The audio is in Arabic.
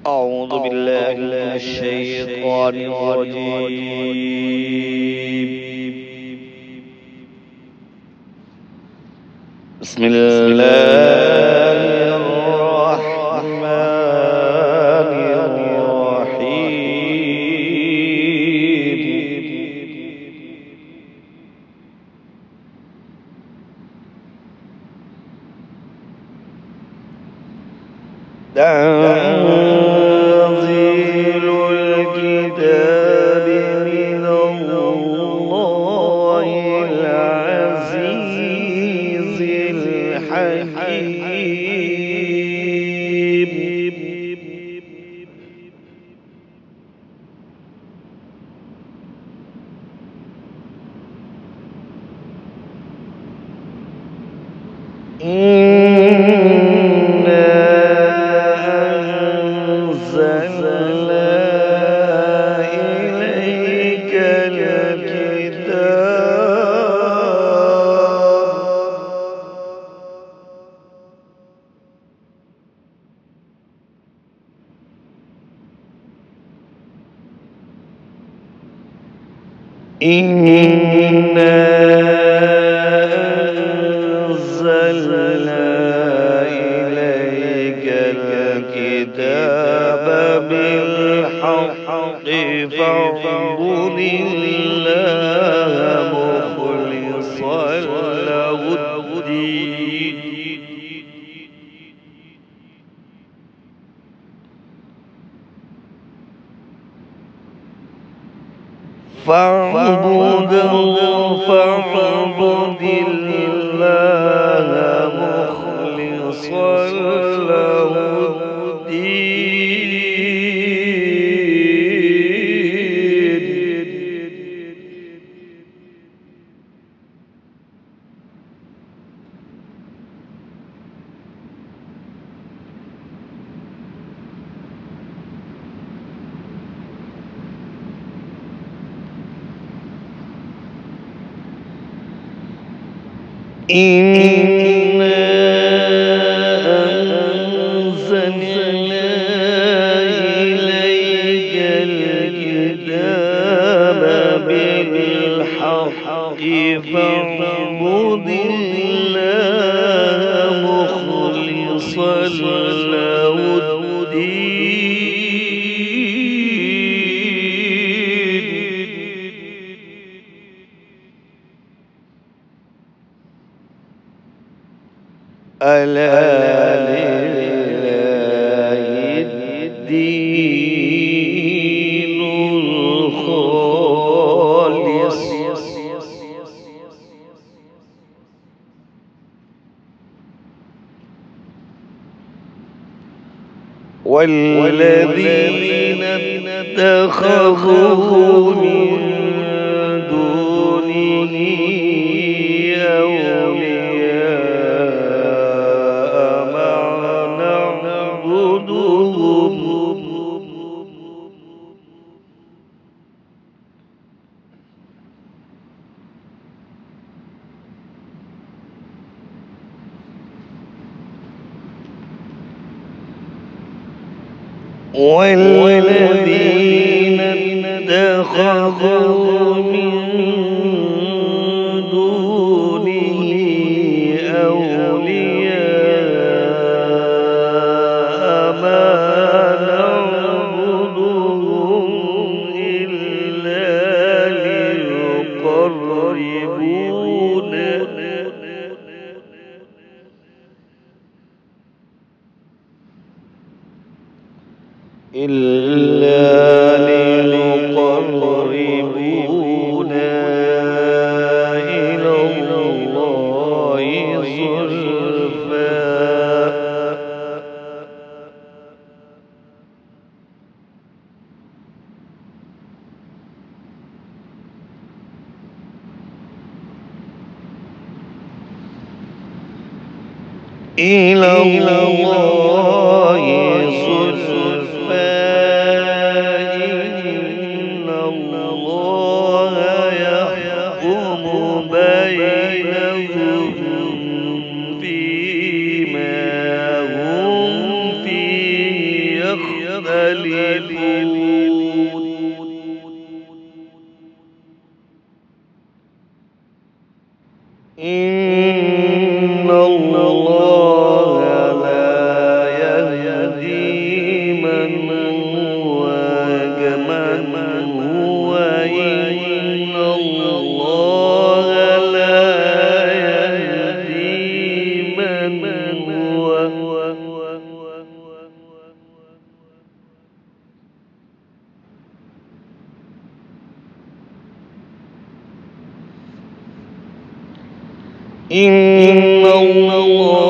أعوذ بالله من الشيطان الرجيم. بسم الله الرحمن الرحيم. تنزيل الكتاب من الله العزيز الحكيم. إنا أنزلنا إليك الكتاب بالحق فاعبد الله مخلصا له الدين. فاعبد الله مخلصا له الدين. إنا أنزلنا إليك الكتاب بالحق فاعبد الله مخلصا له الدين. ألا لله الدين الخالص والذين اتخذوا من دونه أولياء ما نعبدهم والذين اتخذوا من دونه أولياء ما نعبدهم إلا ليقربونا إلى الله زلفى. إلى الله زلفى. إن الله يحكم بينهم فيما هم فيه يختلفون. يختلفون إن الله لا يهدي من هو كمن هو إن الله لا يهدي من هو إن الله